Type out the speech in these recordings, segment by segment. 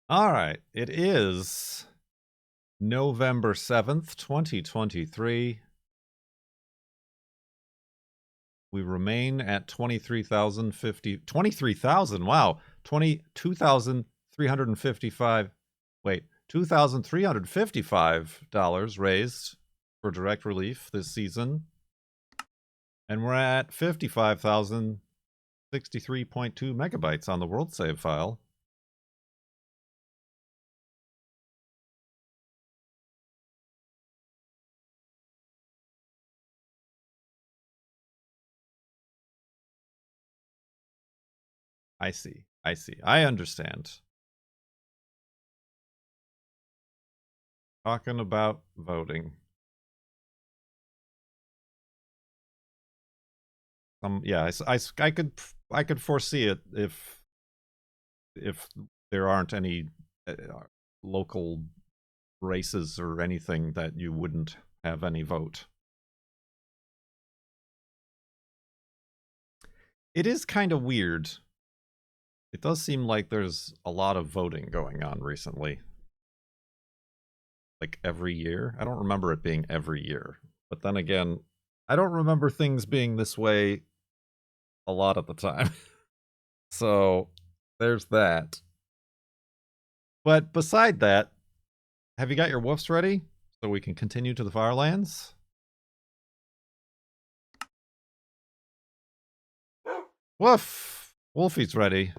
All right. It is November 7th, 2023. We remain at 23,000. Wow. 22,355. Wait, $2,355 raised for direct relief this season. And we're at 55,063.2 megabytes on the world save file. I see. I see. I understand. Talking about voting. Yeah, I could foresee it if there aren't any local races or anything that you wouldn't have any vote. It is kind of weird. It does seem like there's a lot of voting going on recently. Like every year. I don't remember it being every year. But then again, I don't remember things being this way a lot of the time. So there's that. But beside that, have you got your woofs ready so we can continue to the farlands? Woof! Wolfie's ready.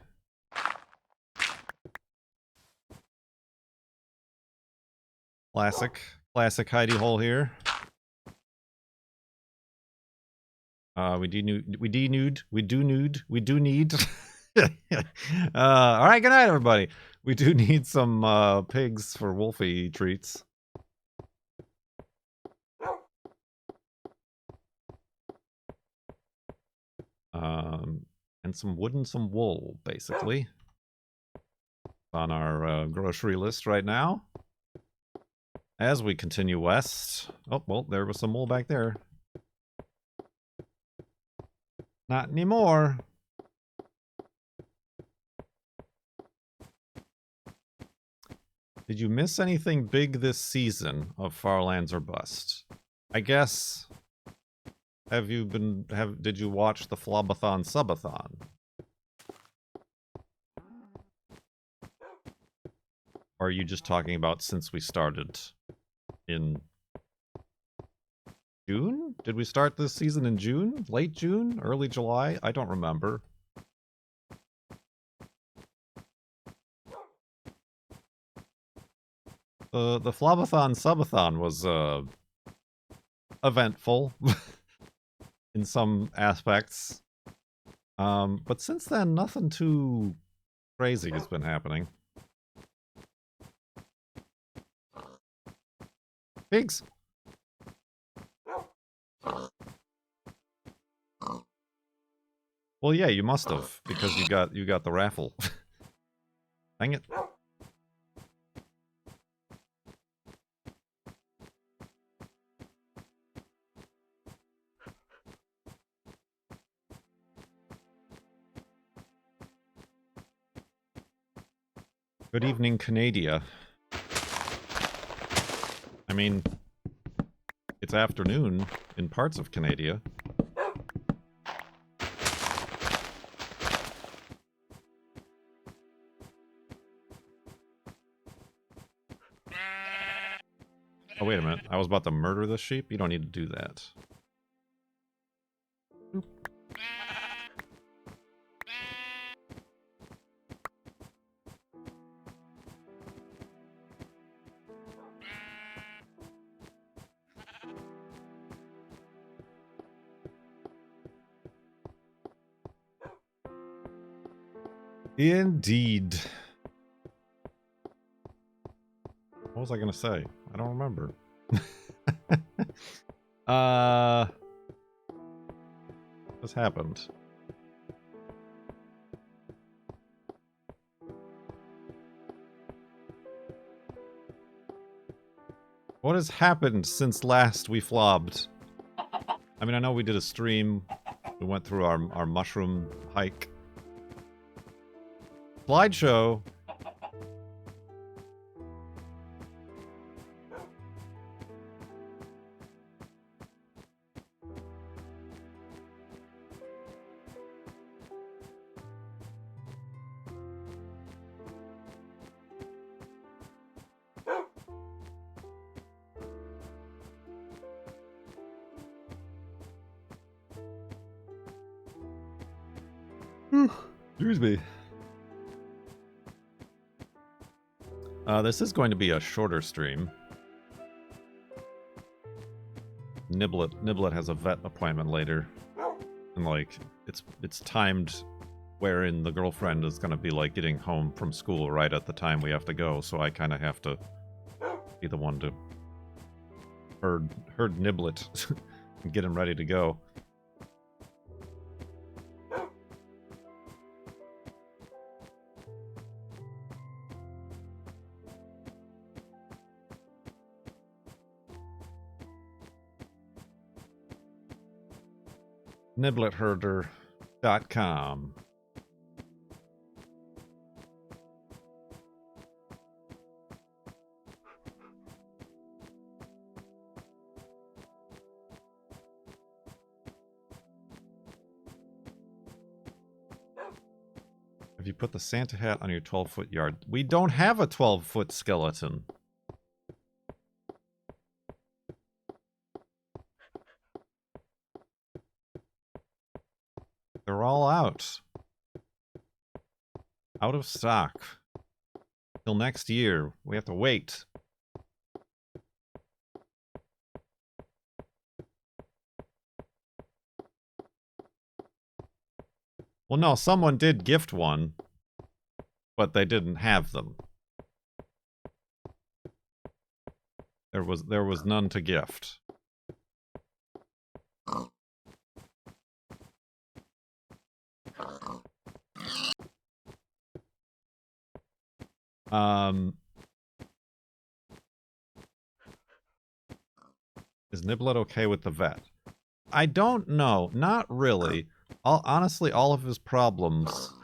Classic hidey hole here. We do need. All right, good night, everybody. We do need some pigs for Wolfie treats. And some wood and some wool, basically, on our grocery list right now. As we continue west. Oh, well, there was some wool back there. Not anymore. Did you miss anything big this season of Farlands or Bust? I guess. Did you watch the Flobathon Subathon? Or are you just talking about since we started in June? Did we start this season in June? Late June? Early July? I don't remember. The Flobathon Subathon was eventful in some aspects. But since then, nothing too crazy has been happening. Pigs! Well, yeah, you must have, because you got the raffle. Dang it. Good evening, Canada. I mean, it's afternoon in parts of Canada. Oh, wait a minute. I was about to murder this sheep? You don't need to do that. Oop. Indeed. What was I gonna say? I don't remember. What's happened? What has happened since last we flobbed? I mean, I know we did a stream. We went through our mushroom hike. Slideshow. Excuse me. This is going to be a shorter stream. Niblet has a vet appointment later. And, like, it's timed wherein the girlfriend is going to be, like, getting home from school right at the time we have to go, so I kind of have to be the one to herd Niblet and get him ready to go. NibletHerder.com. Have you put the Santa hat on your 12-foot yard? We don't have a 12-foot skeleton. They're all out. Out of stock. Till next year. We have to wait. Well, no, someone did gift one, but they didn't have them. There was none to gift. Is Niblet okay with the vet? I don't know. Not really. Honestly, all of his problems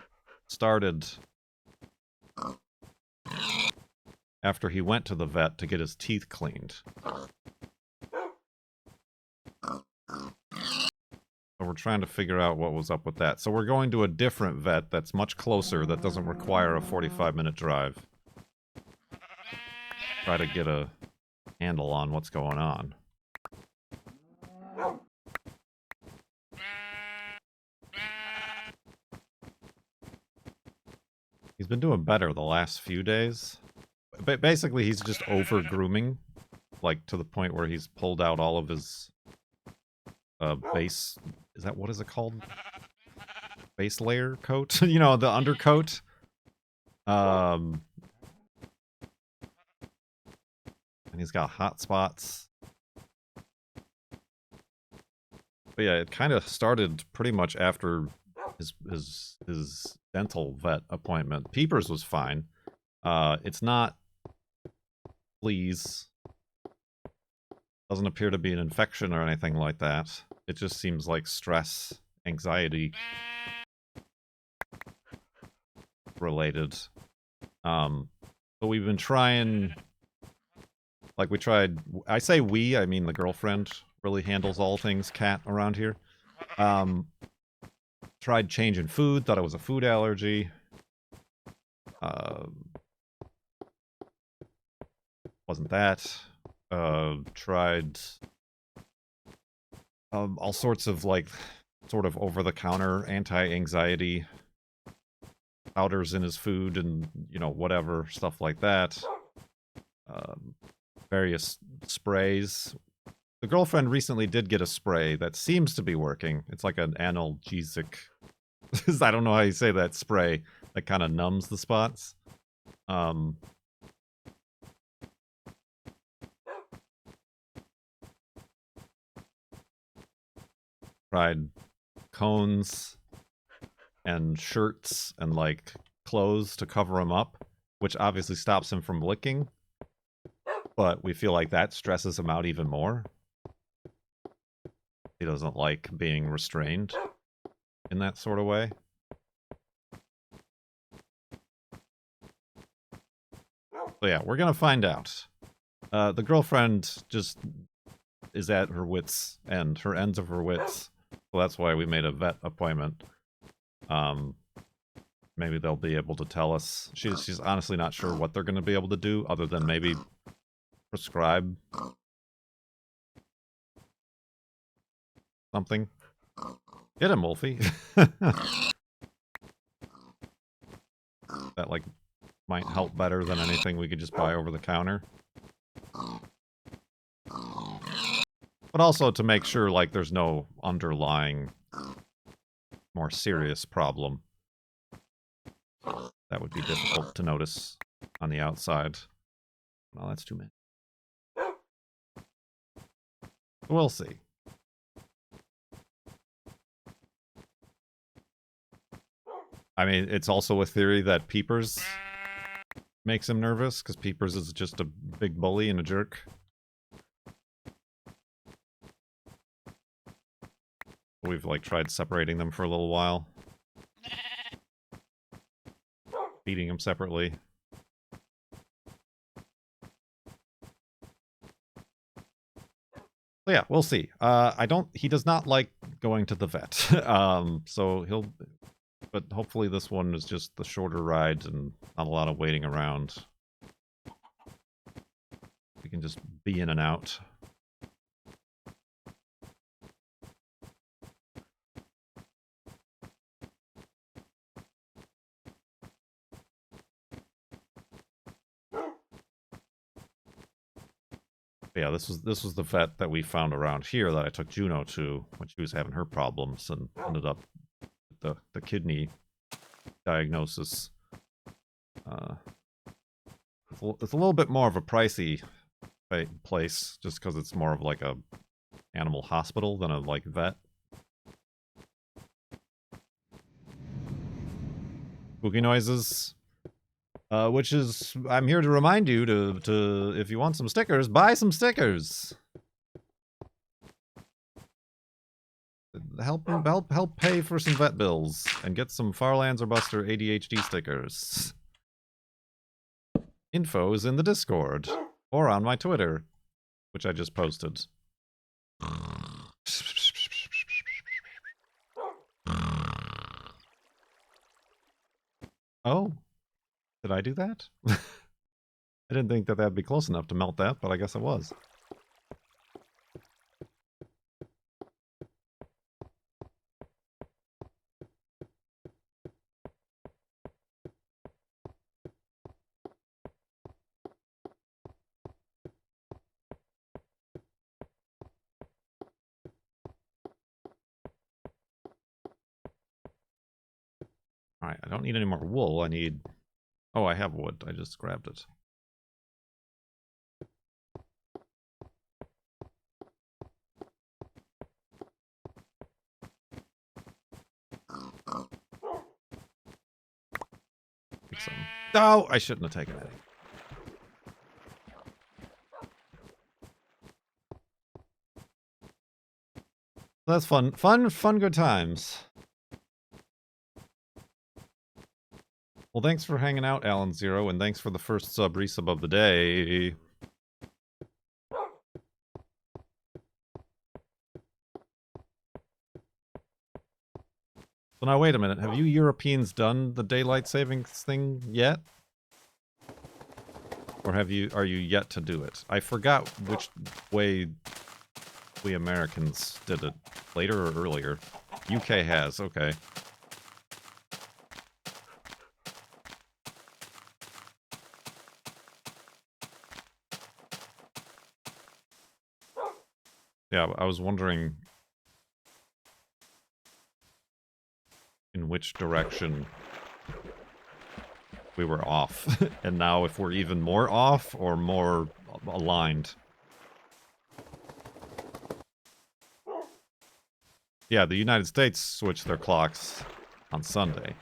started after he went to the vet to get his teeth cleaned. So we're trying to figure out what was up with that. So we're going to a different vet that's much closer, that doesn't require a 45-minute drive. Try to get a handle on what's going on. He's been doing better the last few days. But basically, he's just over-grooming. Like, to the point where he's pulled out all of his base... what is it called? Base layer coat? You know, the undercoat? And he's got hot spots. But yeah, it kind of started pretty much after his dental vet appointment. Peepers was fine. It's not fleas. Doesn't appear to be an infection or anything like that. It just seems like stress, anxiety related. But we've been trying, like we tried, I say we, I mean the girlfriend really handles all things cat around here. Tried changing food, thought it was a food allergy. Wasn't that. Tried all sorts of, like, sort of over-the-counter anti-anxiety powders in his food and, you know, whatever, stuff like that. Various sprays. The girlfriend recently did get a spray that seems to be working. It's like an analgesic. I don't know how you say that spray that kind of numbs the spots. Tried cones and shirts and, like, clothes to cover him up, which obviously stops him from licking, but we feel like that stresses him out even more. He doesn't like being restrained in that sort of way. So yeah, we're gonna find out. The girlfriend just is at her wits' end, her ends of her wits. So that's why we made a vet appointment. Maybe they'll be able to tell us. She's honestly not sure what they're going to be able to do, other than maybe prescribe something. Get him, Wolfie. that, like, might help better than anything we could just buy over the counter. But also to make sure, like, there's no underlying, more serious problem. That would be difficult to notice on the outside. Well, that's too many. We'll see. I mean, it's also a theory that Peepers makes him nervous, because Peepers is just a big bully and a jerk. We've, like, tried separating them for a little while. Feeding them separately. So yeah, we'll see. He does not like going to the vet. So but hopefully this one is just the shorter ride and not a lot of waiting around. We can just be in and out. Yeah, this was the vet that we found around here that I took Juno to when she was having her problems and ended up with the kidney diagnosis. It's a little bit more of a pricey place, just because it's more of like a animal hospital than a, like, vet. Spooky noises. Which is, I'm here to remind you to if you want some stickers, buy some stickers. Help pay for some vet bills and get some Farlands or Buster ADHD stickers. Info is in the Discord or on my Twitter, which I just posted. Oh. Did I do that? I didn't think that that'd be close enough to melt that, but I guess it was. Alright, I don't need any more wool. I need... Oh, I have wood. I just grabbed it. Take some. Oh, I shouldn't have taken any. That's fun. Fun, good times. Well, thanks for hanging out, Alan Zero, and thanks for the first resub of the day. So now, wait a minute. Have you Europeans done the daylight savings thing yet? Or are you yet to do it? I forgot which way we Americans did it. Later or earlier? UK has, okay. Yeah, I was wondering in which direction we were off. And now if we're even more off or more aligned. Yeah, the United States switched their clocks on Sunday.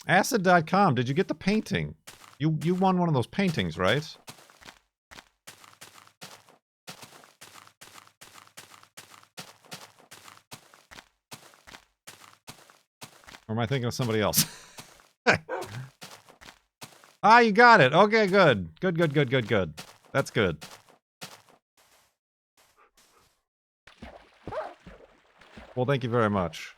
Acid.com, did you get the painting? You won one of those paintings, right? Or am I thinking of somebody else? Ah, you got it. Okay, good. Good. That's good. Well, thank you very much.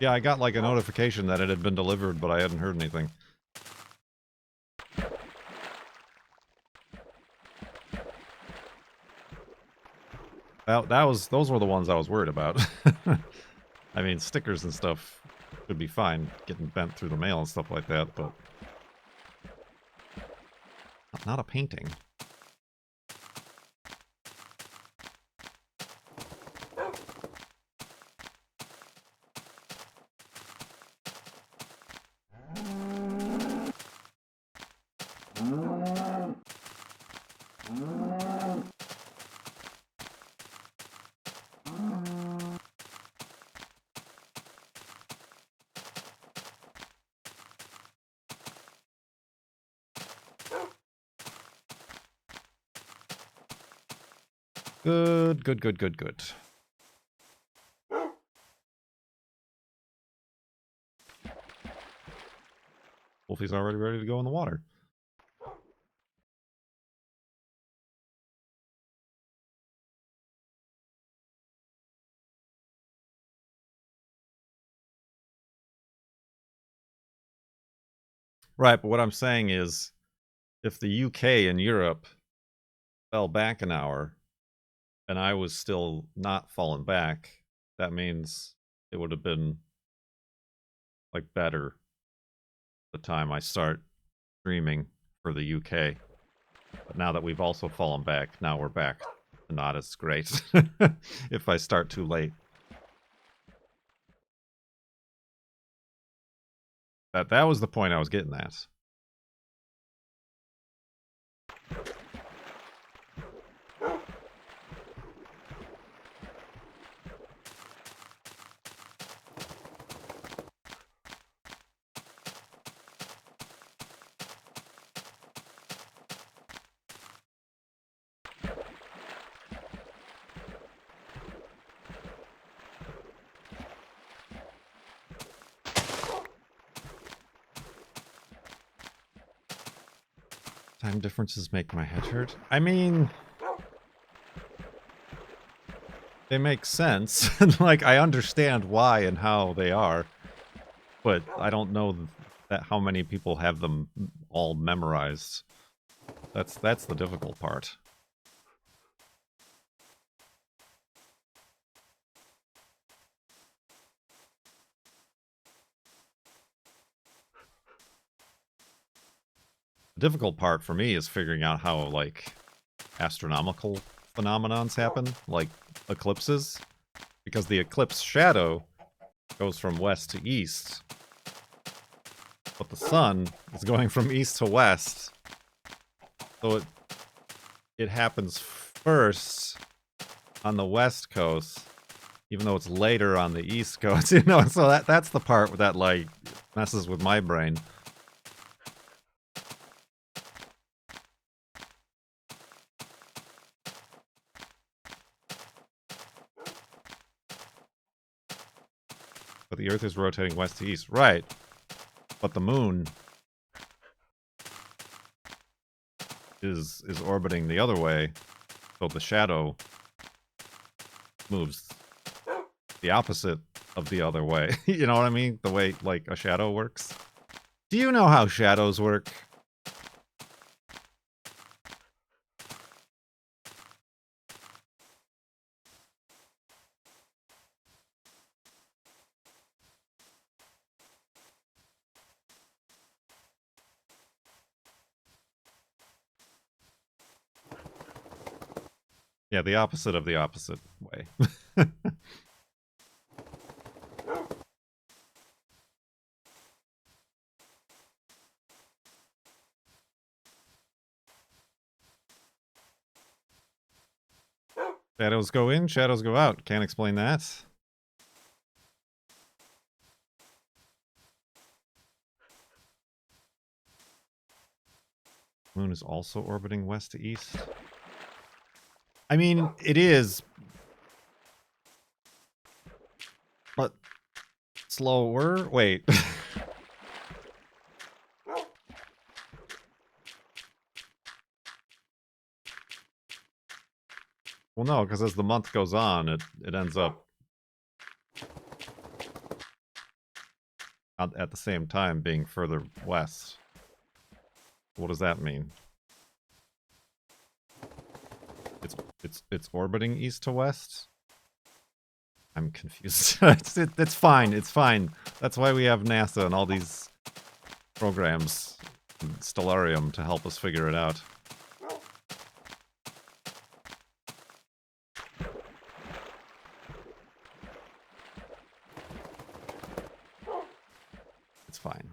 Yeah, I got like a notification that it had been delivered, but I hadn't heard anything. Those were the ones I was worried about. I mean, stickers and stuff should be fine, getting bent through the mail and stuff like that, but not a painting. Good, good, good, good, good. Wolfie's already ready to go in the water. Right, but what I'm saying is, if the UK and Europe fell back an hour, and I was still not falling back, that means it would have been, like, better the time I start streaming for the UK. But now that we've also fallen back, now we're back. Not as great if I start too late. That was the point I was getting at. Time differences make my head hurt. I mean, they make sense. Like, I understand why and how they are, but I don't know that how many people have them all memorized. That's the difficult part. The difficult part for me is figuring out how, like, astronomical phenomenons happen, like eclipses, because the eclipse shadow goes from west to east, but the sun is going from east to west, so it happens first on the west coast, even though it's later on the east coast, you know. So that's the part that, like, messes with my brain. But the Earth is rotating west to east, right? But the moon is orbiting the other way, so the shadow moves the opposite of the other way. You know what I mean? The way, like, a shadow works. Do you know how shadows work? Yeah, the opposite of the opposite way. Shadows go in, shadows go out. Can't explain that. Moon is also orbiting west to east. I mean, it is, but slower? Wait. Well, no, because as the month goes on, it ends up at the same time being further west. What does that mean? It's orbiting east to west. I'm confused. It's fine. It's fine. That's why we have NASA and all these programs, and Stellarium, to help us figure it out. It's fine.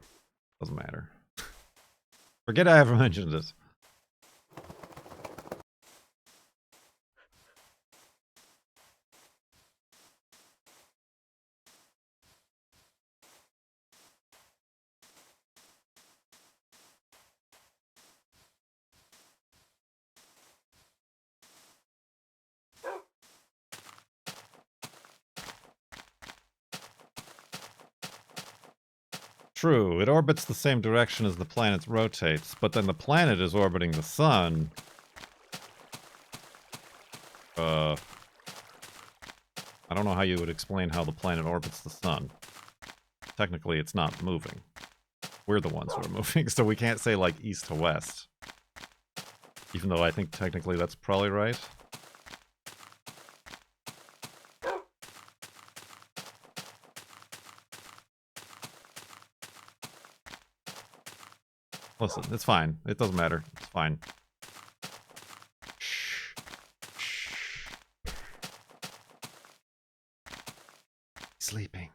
Doesn't matter. Forget I ever mentioned it. True, it orbits the same direction as the planet rotates, but then the planet is orbiting the sun. I don't know how you would explain how the planet orbits the sun. Technically, it's not moving. We're the ones who are moving, so we can't say, like, east to west. Even though I think technically that's probably right. Listen, it's fine. It doesn't matter. It's fine. Shh. Shh. Sleeping.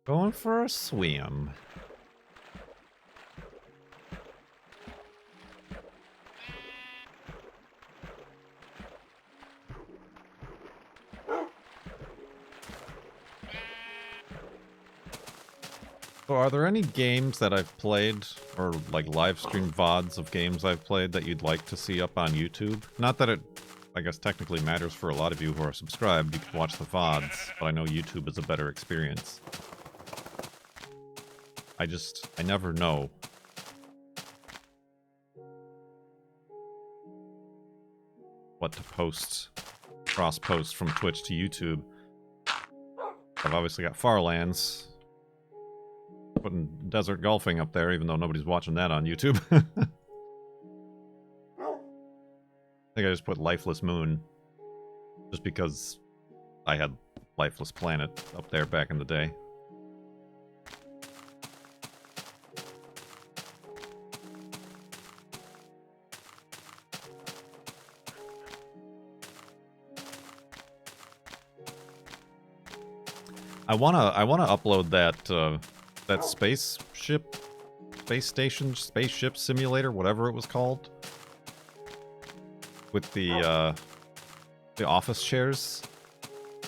Going for a swim. So are there any games that I've played, or like live stream VODs of games I've played that you'd like to see up on YouTube? Not that it, I guess, technically matters for a lot of you who are subscribed. You can watch the VODs, but I know YouTube is a better experience. I never know. What to post, cross-post from Twitch to YouTube. I've obviously got Farlands. Putting desert golfing up there, even though nobody's watching that on YouTube. I think I just put Lifeless Moon. Just because I had Lifeless Planet up there back in the day. I wanna upload that spaceship simulator, whatever it was called, with the office chairs.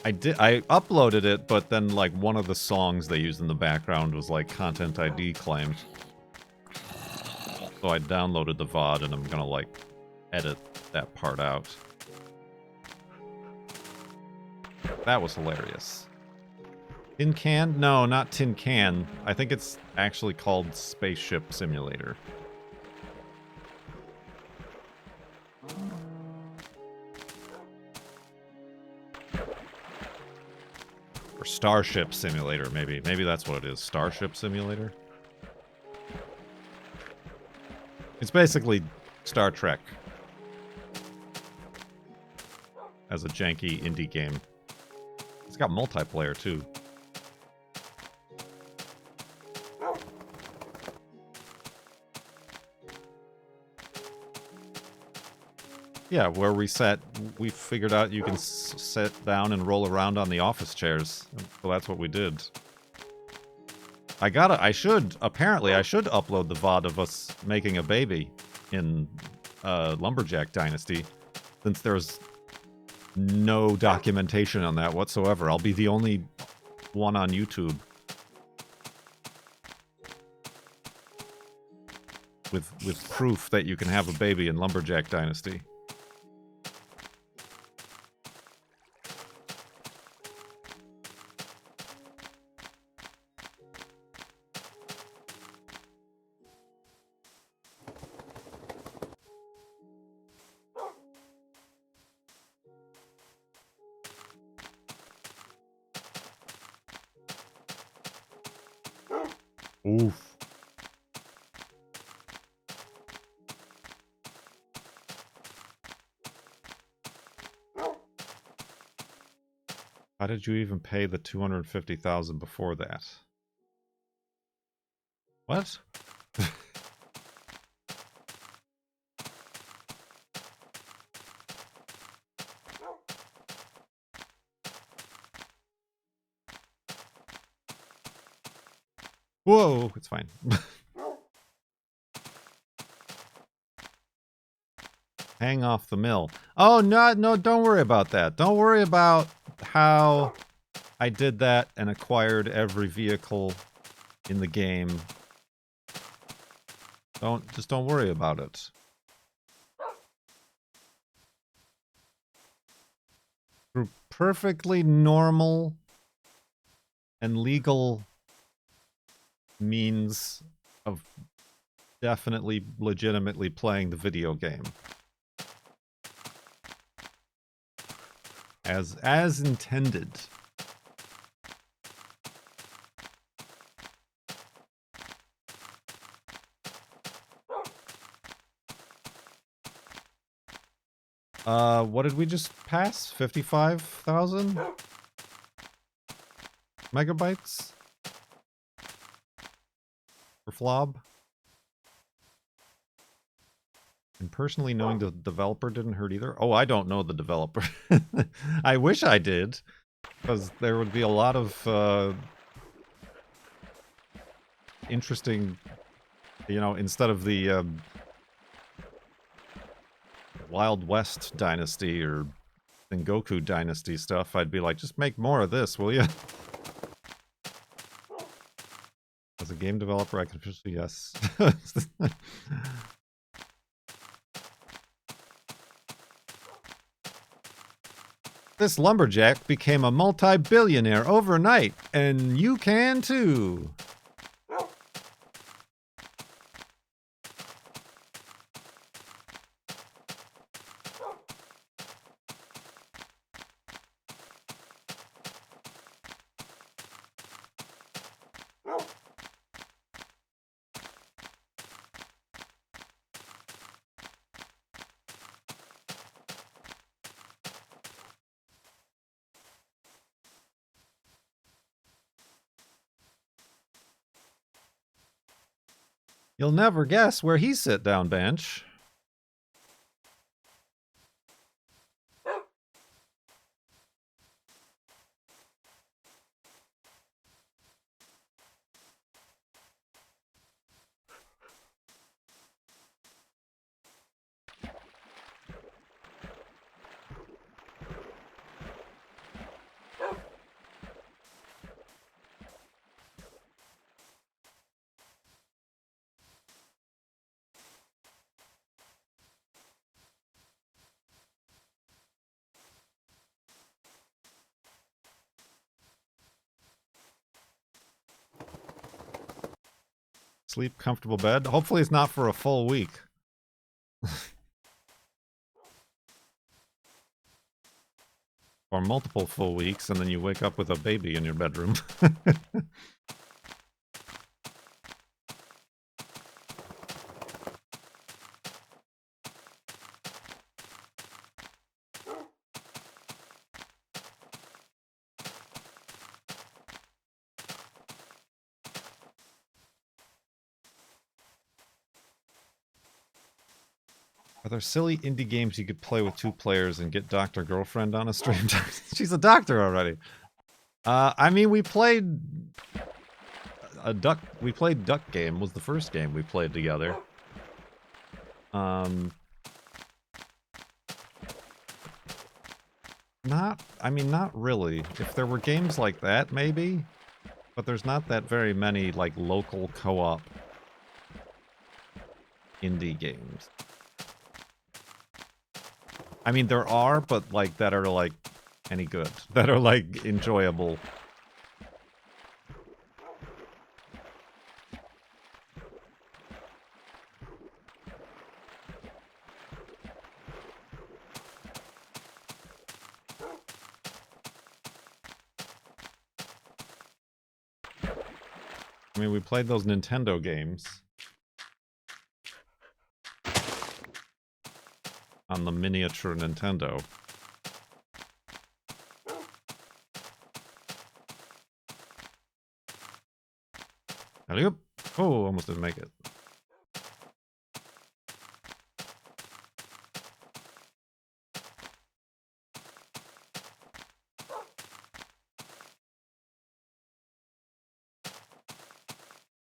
I uploaded it, but then like one of the songs they used in the background was like Content ID claimed. So I downloaded the VOD and I'm gonna like edit that part out. That was hilarious. Tin Can? No, not Tin Can. I think it's actually called Spaceship Simulator. Or Starship Simulator, maybe. Maybe that's what it is. Starship Simulator? It's basically Star Trek. As a janky indie game. It's got multiplayer, too. Yeah, where we figured out you can sit down and roll around on the office chairs. So that's what we did. Apparently I should upload the VOD of us making a baby in Lumberjack Dynasty, since there's no documentation on that whatsoever. I'll be the only one on YouTube. with proof that you can have a baby in Lumberjack Dynasty. Oof. How did you even pay the 250,000 before that? What? Whoa, it's fine. Hang off the mill. Oh, no, don't worry about that. Don't worry about how I did that and acquired every vehicle in the game. Just don't worry about it. Through perfectly normal and legal means of definitely legitimately playing the video game. As intended. What did we just pass? 55,000 megabytes for FLOB? And personally knowing the developer didn't hurt either. Oh, I don't know the developer. I wish I did, because there would be a lot of interesting, you know, instead of the Wild West Dynasty or Sengoku Dynasty stuff, I'd be like, just make more of this, will you? As a game developer, I can officially, yes. This lumberjack became a multi-billionaire overnight, and you can too. You'll never guess where he sit down bench. Sleep, comfortable bed. Hopefully it's not for a full week. Or multiple full weeks, and then you wake up with a baby in your bedroom. Are there silly indie games you could play with 2 players and get Dr. Girlfriend on a stream? She's a doctor already. I mean, we played Duck Game was the first game we played together. Not really. If there were games like that, maybe. But there's not that very many, like, local co-op indie games. I mean, there are, but like that are like any good, that are like enjoyable. I mean, we played those Nintendo games on the miniature Nintendo. Alley-oop. Oh, almost didn't make it.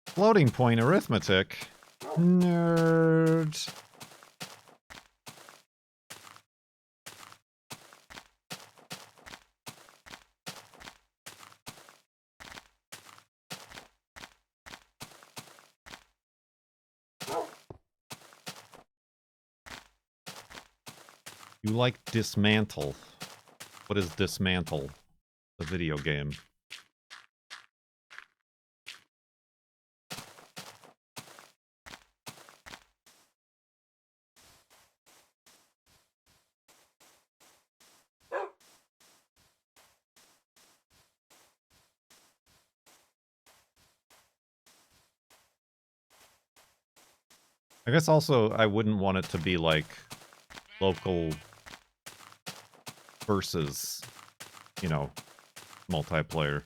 Floating point arithmetic. Nerd. You like Dismantle. What is Dismantle? The video game. I guess also I wouldn't want it to be like local versus, you know, multiplayer.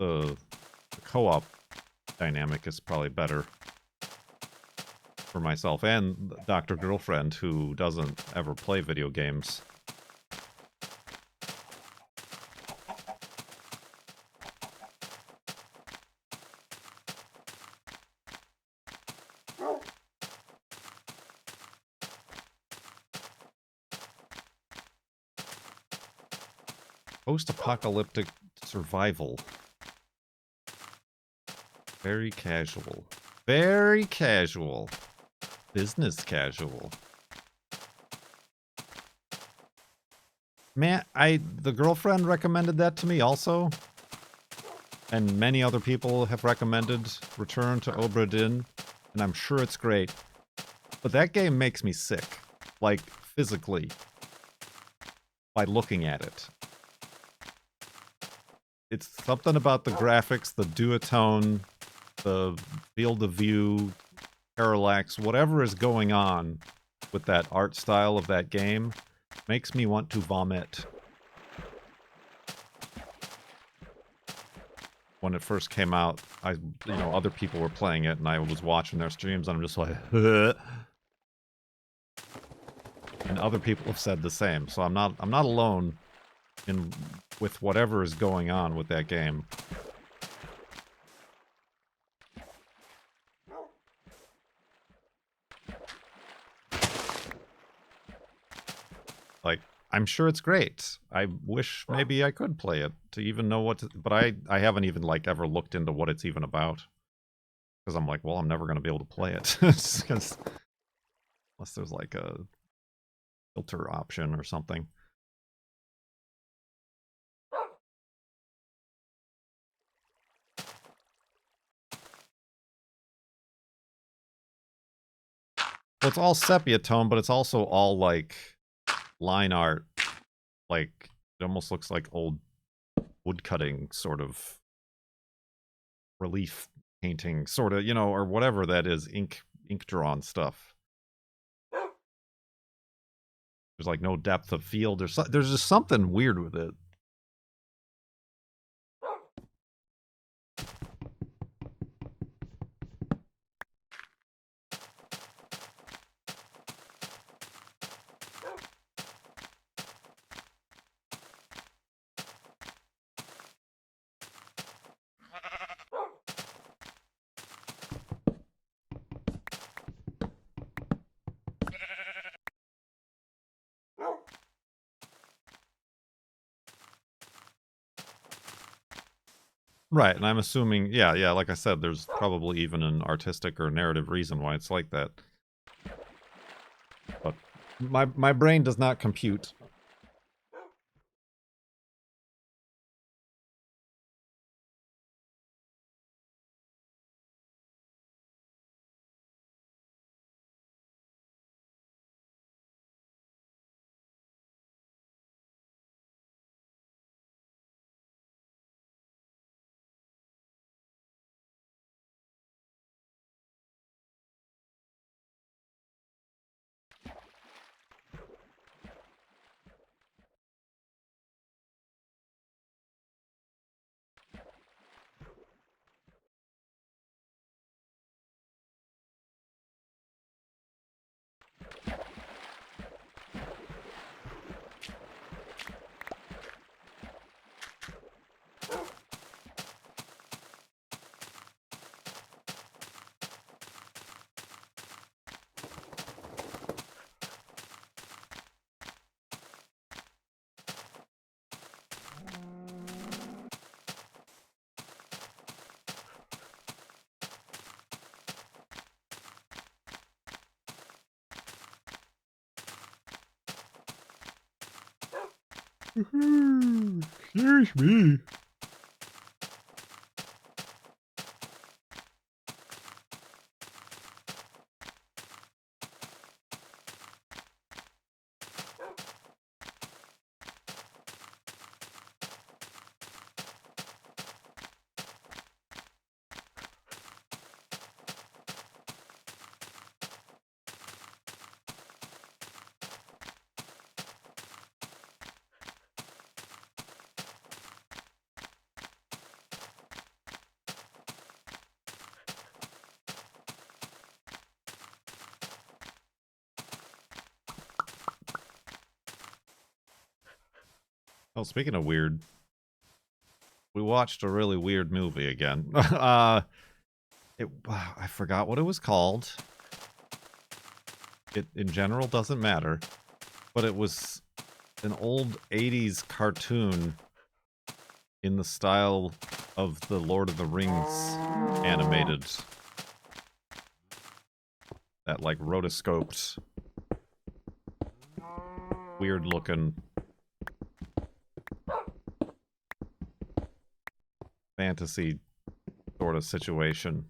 The co-op dynamic is probably better for myself and Dr. Girlfriend, who doesn't ever play video games. Post-apocalyptic survival. Very casual. Very casual. Business casual. Man, the girlfriend recommended that to me also. And many other people have recommended Return to Obra Dinn, and I'm sure it's great. But that game makes me sick. Like, physically. By looking at it. It's something about the graphics, the duotone, the field of view, parallax, whatever is going on with that art style of that game makes me want to vomit. When it first came out, other people were playing it and I was watching their streams and I'm just like, ugh. And other people have said the same, so I'm not alone with whatever is going on with that game. Like, I'm sure it's great. I wish maybe I could play it to even know what to, but I haven't even like ever looked into what it's even about. Because I'm like, well, I'm never going to be able to play it. Unless there's like a filter option or something. Well, it's all sepia tone, but it's also all like line art. Like, it almost looks like old woodcutting sort of relief painting, sort of, or whatever that is, ink drawn stuff. There's like no depth of field. There's just something weird with it. Right, and I'm assuming, yeah, like I said, there's probably even an artistic or narrative reason why it's like that. But my brain does not compute. Excuse me. Oh, speaking of weird, we watched a really weird movie again. I forgot what it was called. It, in general, doesn't matter. But it was an old 80s cartoon in the style of the Lord of the Rings animated. That, like, rotoscoped, weird-looking fantasy sort of situation.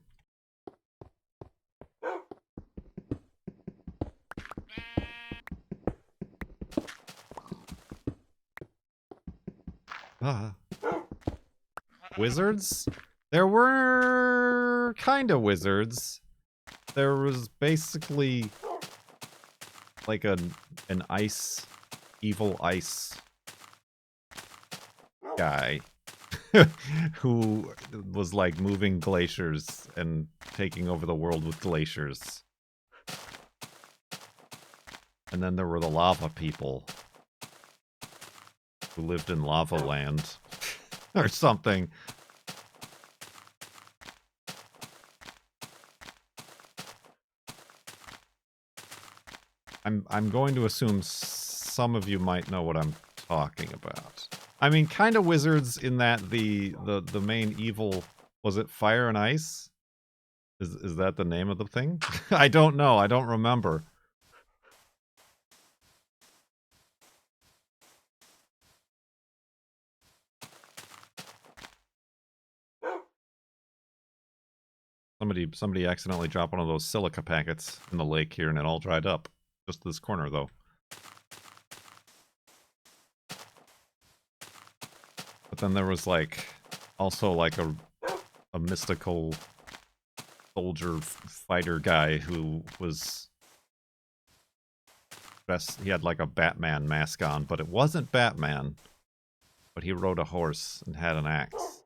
Wizards? There were kind of wizards. There was basically like an evil ice guy who was like moving glaciers and taking over the world with glaciers. And then there were the lava people who lived in lava land or something. I'm going to assume some of you might know what I'm talking about. I mean, kind of wizards in that the main evil, was it Fire and Ice? Is that the name of the thing? I don't know. I don't remember. Somebody accidentally dropped one of those silica packets in the lake here, and it all dried up. Just this corner, though. But then there was like also like a mystical soldier fighter guy who was dressed. He had like a Batman mask on, but it wasn't Batman. But he rode a horse and had an axe.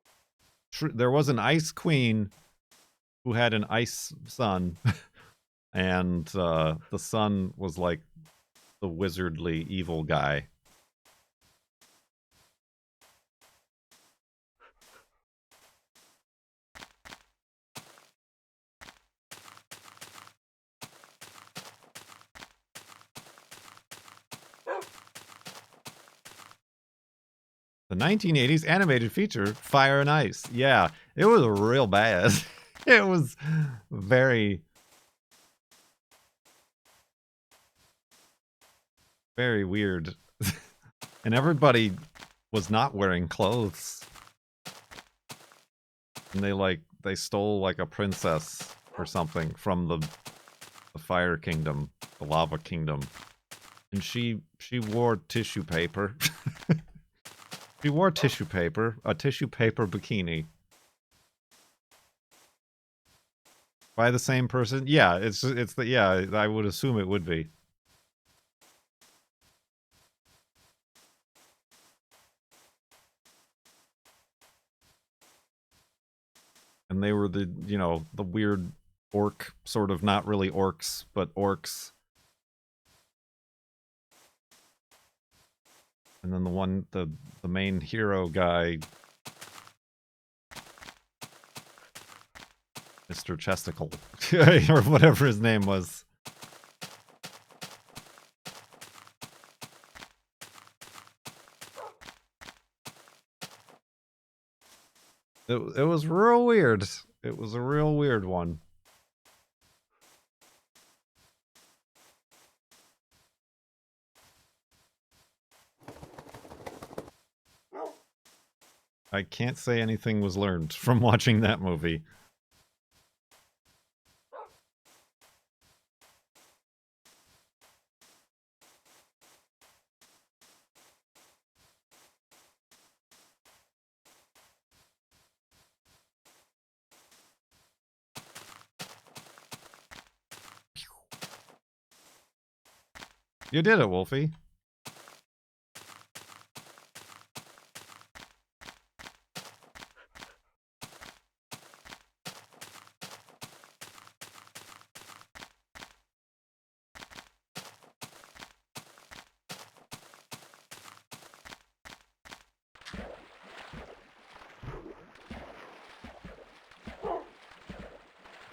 There was an ice queen who had an ice son, and the son was like the wizardly evil guy. The 1980s animated feature, Fire and Ice. Yeah, it was real bad. It was very, very weird. And everybody was not wearing clothes. And they stole like a princess or something from the Fire Kingdom, the Lava Kingdom. And she wore tissue paper. She wore tissue paper, a tissue paper bikini. By the same person? Yeah, I would assume it would be. And they were the weird orc, sort of, not really orcs, but orcs. And then the main hero guy, Mr. Chesticle, or whatever his name was. It was real weird. It was a real weird one. I can't say anything was learned from watching that movie. You did it, Wolfie.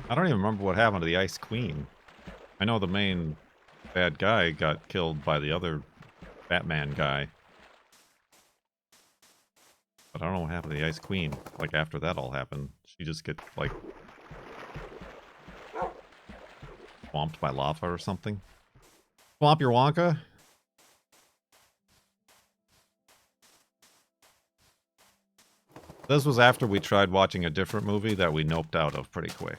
I don't even remember what happened to the Ice Queen. I know the main bad guy got killed by the other Batman guy. But I don't know what happened to the Ice Queen. Like, after that all happened. She just get, like, swamped by lava or something. Swamp your Wonka? This was after we tried watching a different movie that we noped out of pretty quick.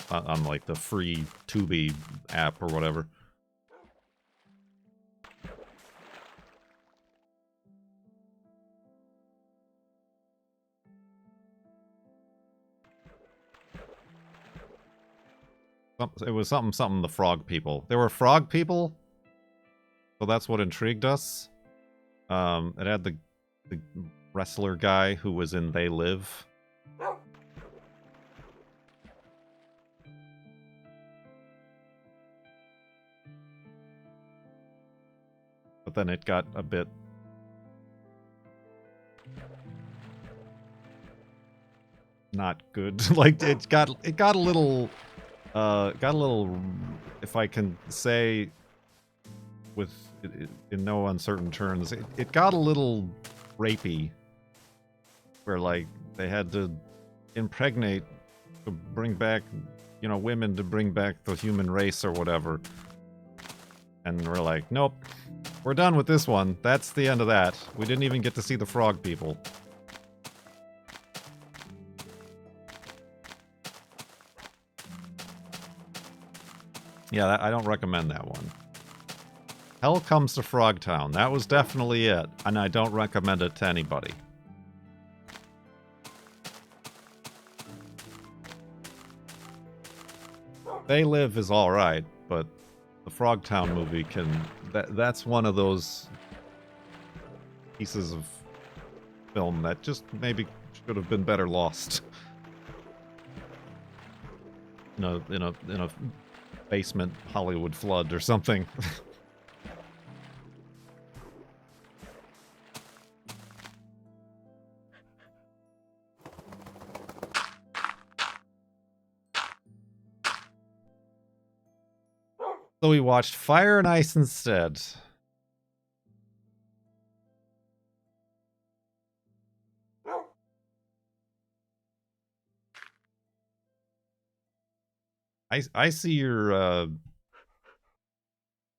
On like the free Tubi app or whatever. It was something the frog people. There were frog people, so that's what intrigued us. It had the wrestler guy who was in They Live. But then it got a bit not good. Like, it got a little if I can say with in no uncertain terms, it got a little rapey, where like they had to impregnate to bring back, women to bring back the human race or whatever. And we're like, nope, we're done with this one. That's the end of that. We didn't even get to see the frog people. Yeah, I don't recommend that one. Hell Comes to Frogtown. That was definitely it, and I don't recommend it to anybody. They Live is alright, but the Frogtown movie that's one of those pieces of film that just maybe should have been better lost. In a basement Hollywood flood or something. So we watched Fire and Ice instead. I see your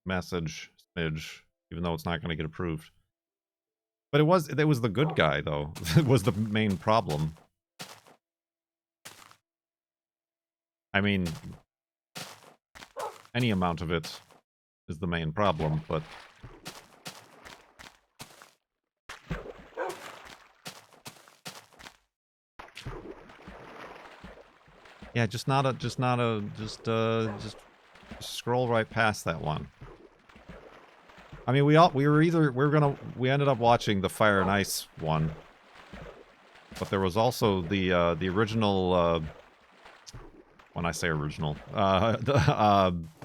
message, Smidge, even though it's not going to get approved. But it was the good guy though. It was the main problem. I mean, any amount of it is the main problem, but yeah, just scroll right past that one. I mean, we ended up watching the Fire and Ice one, but there was also the original. When I say original,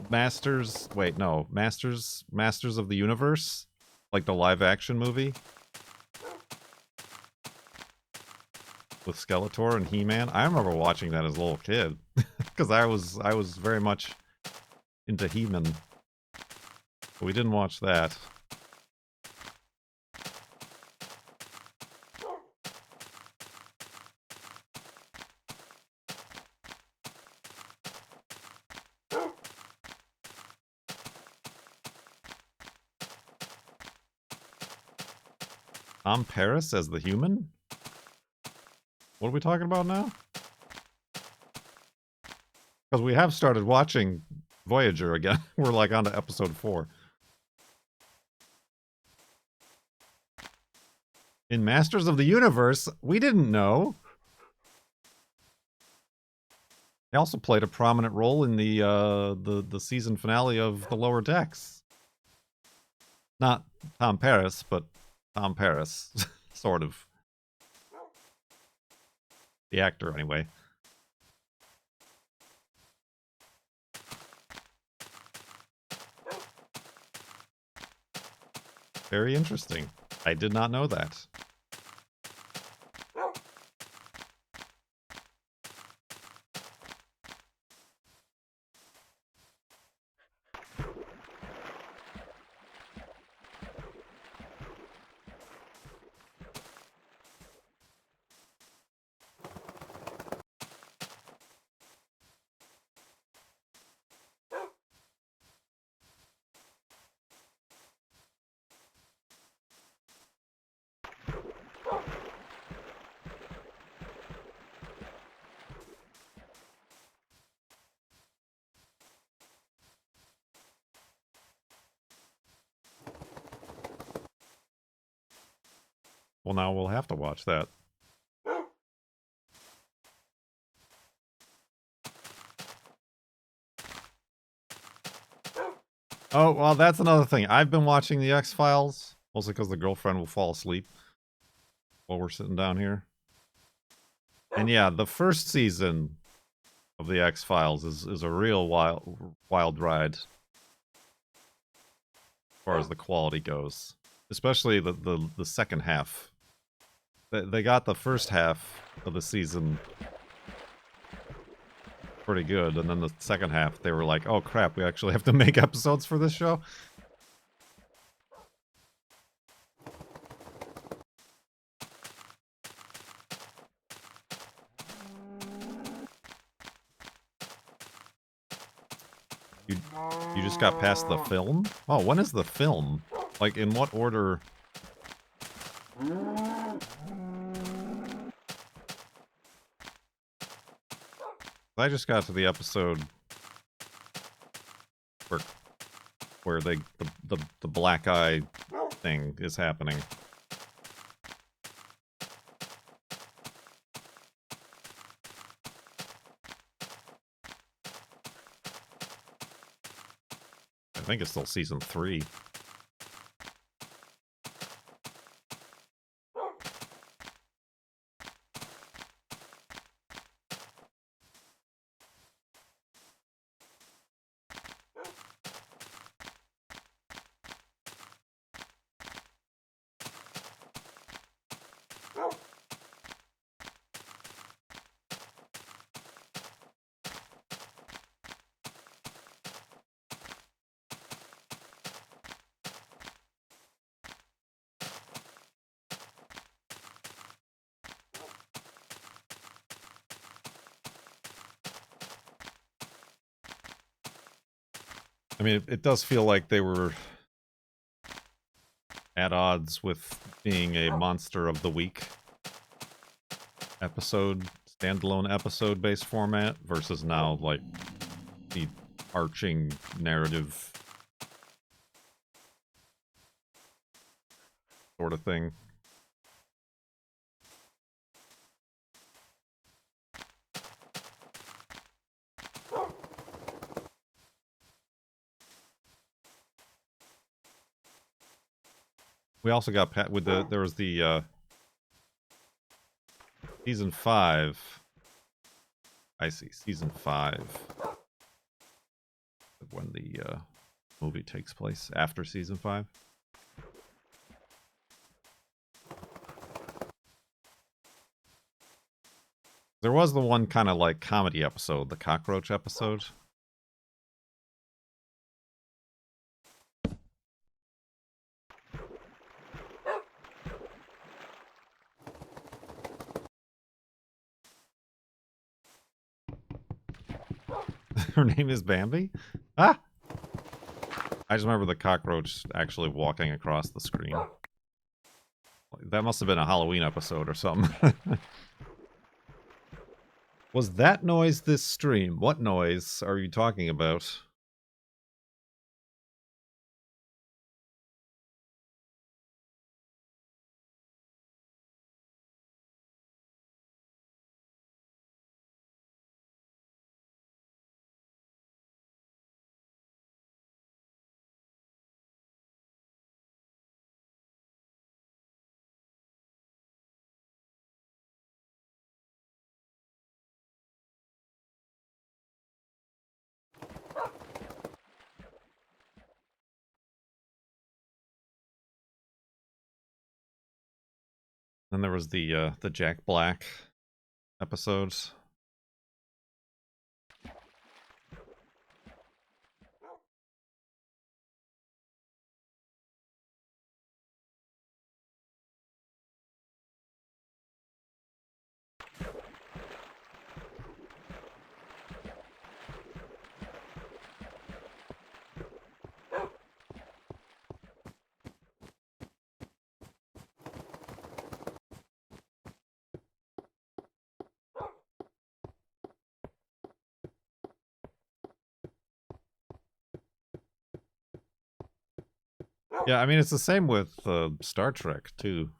Masters. Wait, no, Masters of the Universe, like the live action movie with Skeletor and He-Man. I remember watching that as a little kid because I was very much into He-Man. But we didn't watch that. Tom Paris as the human? What are we talking about now? Because we have started watching Voyager again. We're like on to episode 4. In Masters of the Universe, we didn't know. He also played a prominent role in the season finale of The Lower Decks. Not Tom Paris, but Tom Paris, sort of. The actor, anyway. Very interesting. I did not know that. Well, now we'll have to watch that. Oh, well, that's another thing. I've been watching the X-Files, mostly because the girlfriend will fall asleep while we're sitting down here. And yeah, the first season of the X-Files is a real wild ride as far as the quality goes. Especially the second half. They got the first half of the season pretty good, and then the second half they were like, oh crap, we actually have to make episodes for this show? You just got past the film? Oh, when is the film? Like, in what order? I just got to the episode where the black eye thing is happening. I think it's still season 3. I mean, it does feel like they were at odds with being a Monster of the Week episode, standalone episode-based format, versus now, like, the arching narrative sort of thing. We also got with there was the season 5. I see, season 5, when the movie takes place after season 5. There was the one kind of like comedy episode, the cockroach episode. Her name is Bambi? Ah! I just remember the cockroach actually walking across the screen. That must have been a Halloween episode or something. Was that noise this stream? What noise are you talking about? Then there was the Jack Black episodes. Yeah, I mean, it's the same with Star Trek, too.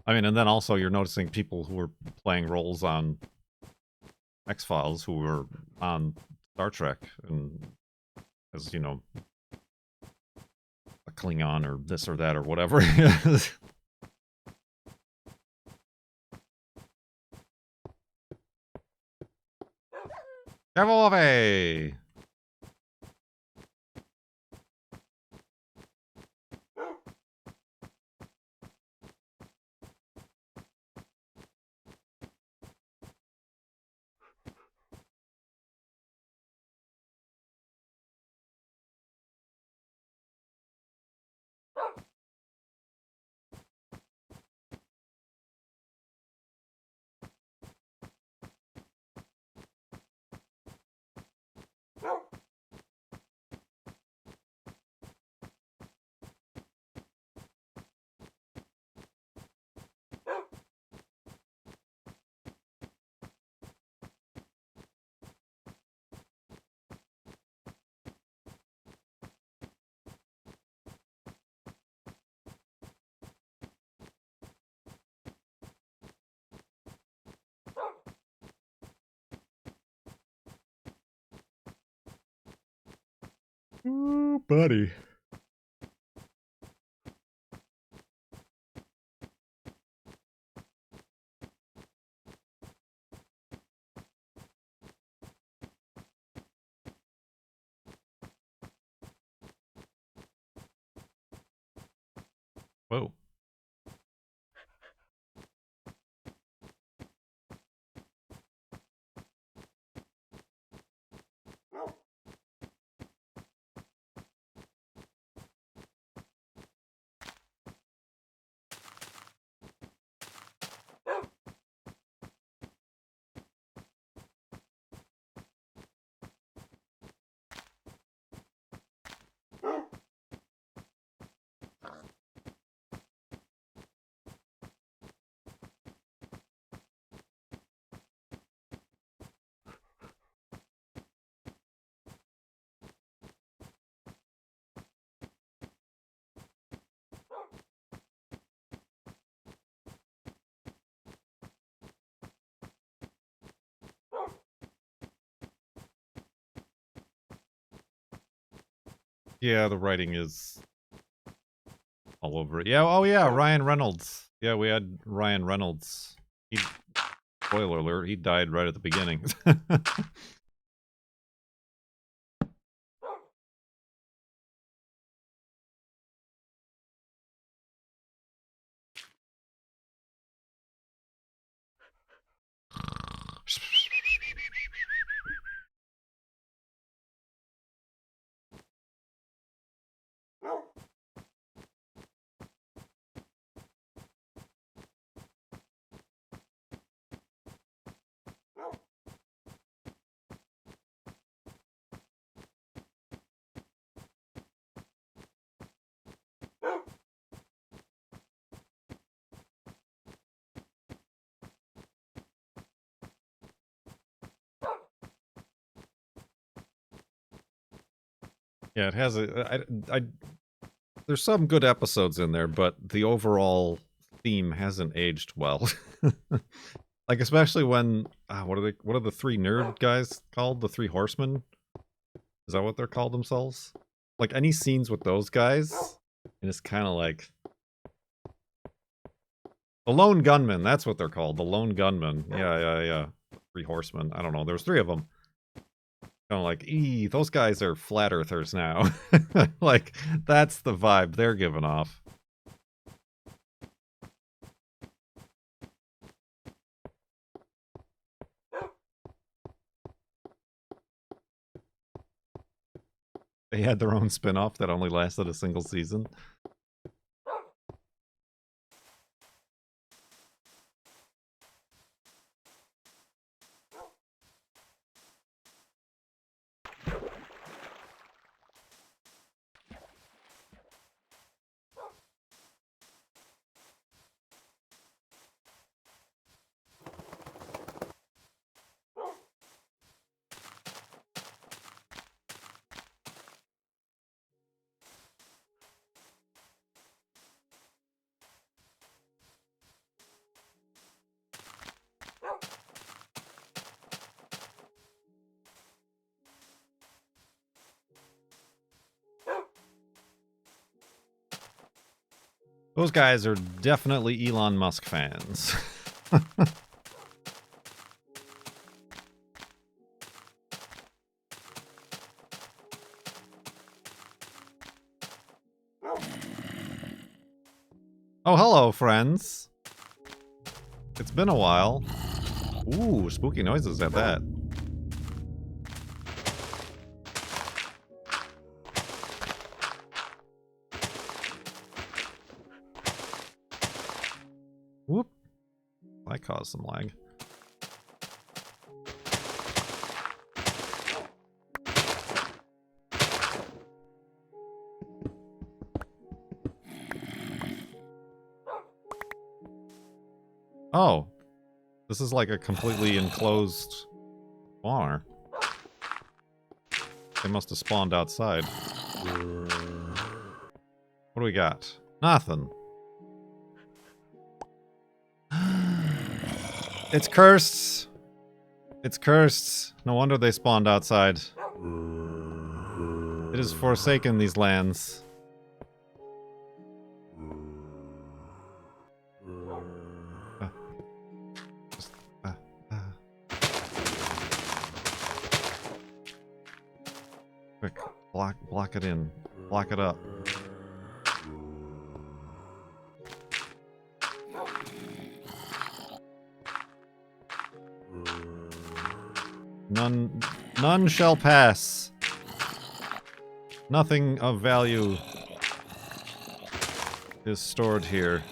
I mean, and then also you're noticing people who are playing roles on X-Files who were on Star Trek, and as, you know, a Klingon or this or that or whatever. Careful away! Ooh, buddy. Whoa. Yeah, the writing is all over it. Yeah, oh yeah, Ryan Reynolds. Yeah, we had Ryan Reynolds. Spoiler alert, he died right at the beginning. Yeah, it has there's some good episodes in there, but the overall theme hasn't aged well. Like especially when what are the three nerd guys called? The three horsemen? Is that what they're called themselves? Like any scenes with those guys, and it's kind of like the lone gunman. That's what they're called. The lone gunman. Yeah. Three horsemen. I don't know. There's three of them. Kind of like, those guys are flat earthers now. Like that's the vibe they're giving off. They had their own spin-off that only lasted a single season. Those guys are definitely Elon Musk fans. Oh, hello, friends. It's been a while. Ooh, spooky noises at that. Whoop. That caused some lag. Oh. This is like a completely enclosed spawner. They must have spawned outside. What do we got? Nothing. It's cursed. It's cursed. No wonder they spawned outside. It is forsaken these lands. Quick, block it in. Block it up. None shall pass. Nothing of value is stored here.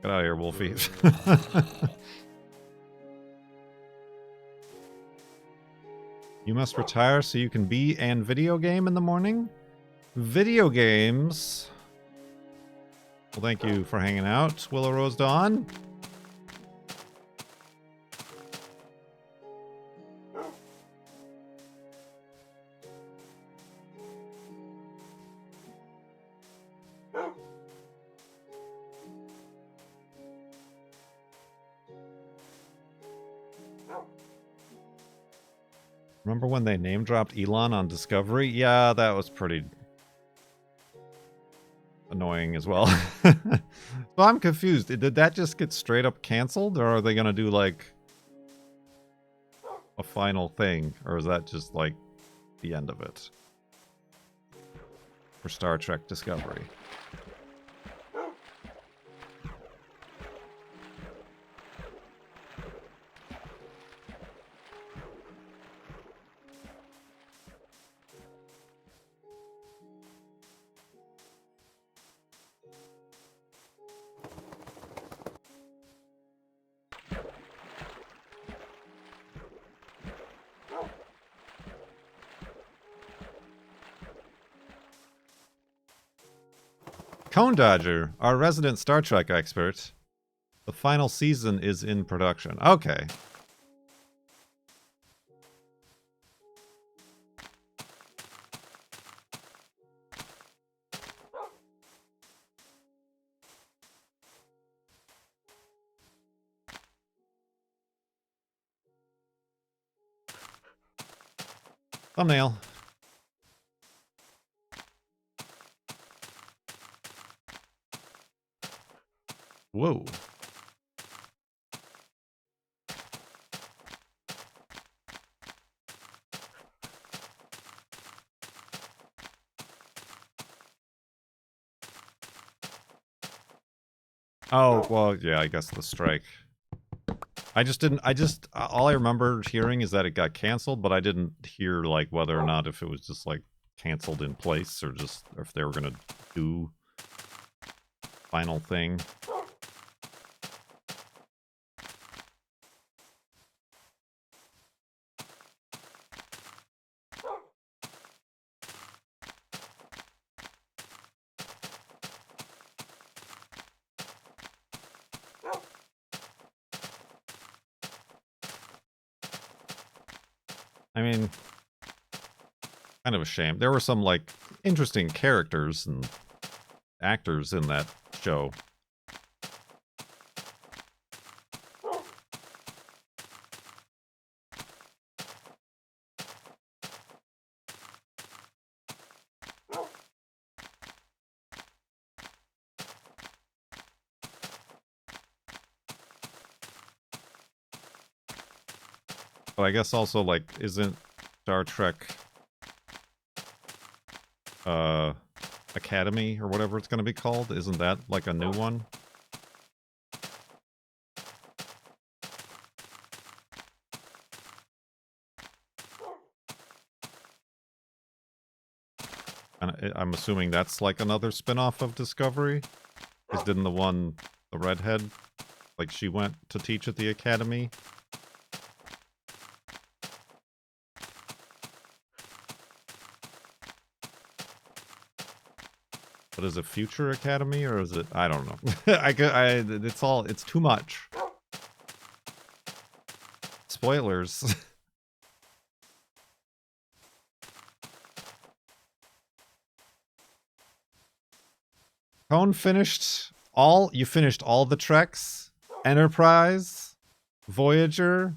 Get out of here, Wolfie. You must retire so you can be and video game in the morning? Video games? Well, thank you for hanging out, Willow Rose Dawn. Remember when they name dropped Elon on Discovery? Yeah, that was pretty annoying as well. So I'm confused. Did that just get straight up canceled, or are they gonna do like a final thing, or is that just like the end of it for Star Trek Discovery? Cone Dodger, our resident Star Trek expert. The final season is in production. Okay. Thumbnail. Whoa. Oh, well, yeah, I guess the strike. All I remember hearing is that it got canceled, but I didn't hear, like, whether or not if it was just, like, canceled in place, or just, or if they were gonna do final thing. I mean, kind of a shame. There were some, like, interesting characters and actors in that show. But I guess also, like, isn't Star Trek Academy or whatever it's gonna be called? Isn't that like a new one? And I'm assuming that's like another spin-off of Discovery? Because didn't the redhead, like, she went to teach at the academy? But is it Future Academy, or is it, I don't know. It's too much. Spoilers. Cone you finished all the Treks? Enterprise? Voyager?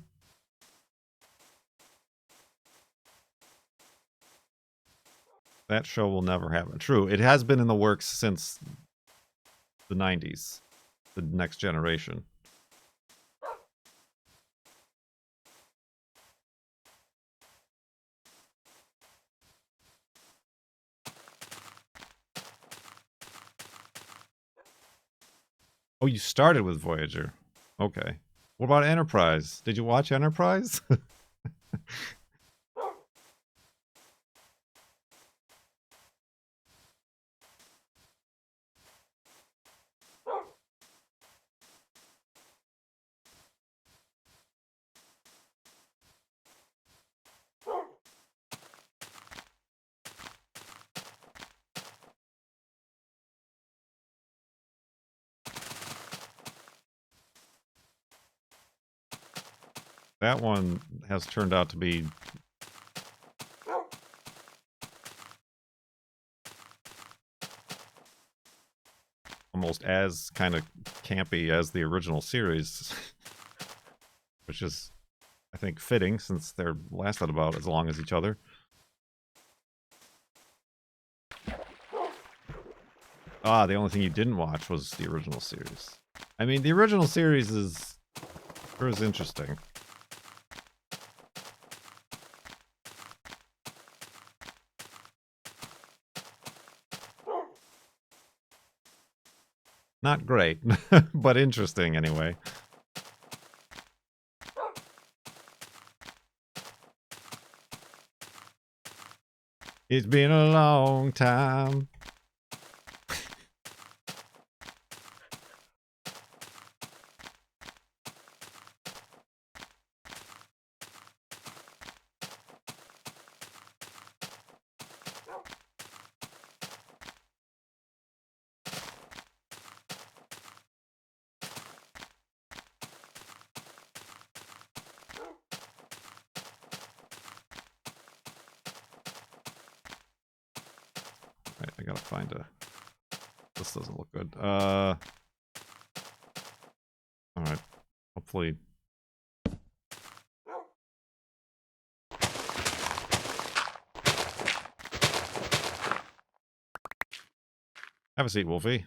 That show will never happen. True, it has been in the works since the 90s. The Next Generation. Oh, you started with Voyager. Okay. What about Enterprise? Did you watch Enterprise? That one has turned out to be almost as kind of campy as the original series, which is I think, fitting since they're lasted about as long as each other. Ah, the only thing you didn't watch was the original series. I mean, the original series is interesting. Not great, but interesting anyway. It's been a long time. Right, I gotta find a... This doesn't look good. Alright. Hopefully... Have a seat, Wolfie.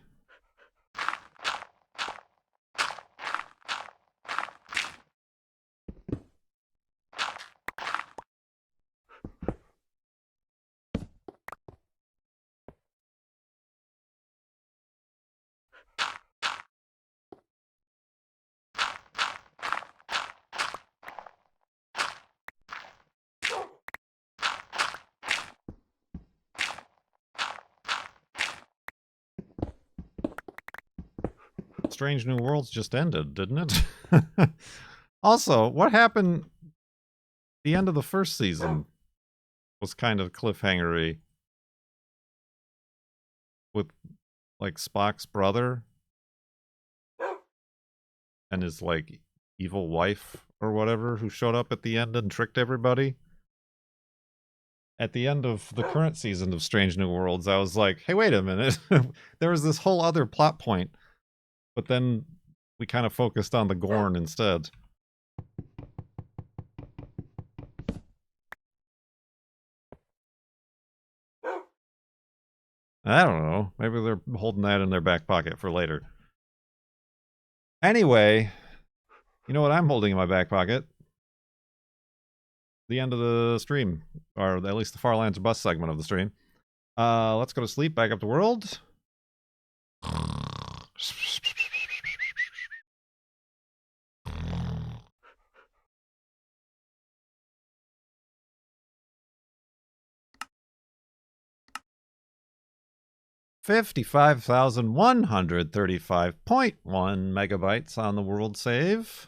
Strange New Worlds just ended, didn't it? Also, what happened... The end of the first season was kind of cliffhangery. With, like, Spock's brother. And his, like, evil wife or whatever who showed up at the end and tricked everybody. At the end of the current season of Strange New Worlds, I was like, hey, wait a minute. There was this whole other plot point. But then we kind of focused on the Gorn instead. I don't know. Maybe they're holding that in their back pocket for later. Anyway, you know what I'm holding in my back pocket? The end of the stream. Or at least the Farlands bus segment of the stream. Let's go to sleep, back up to world. 55,135.1 megabytes on the world save.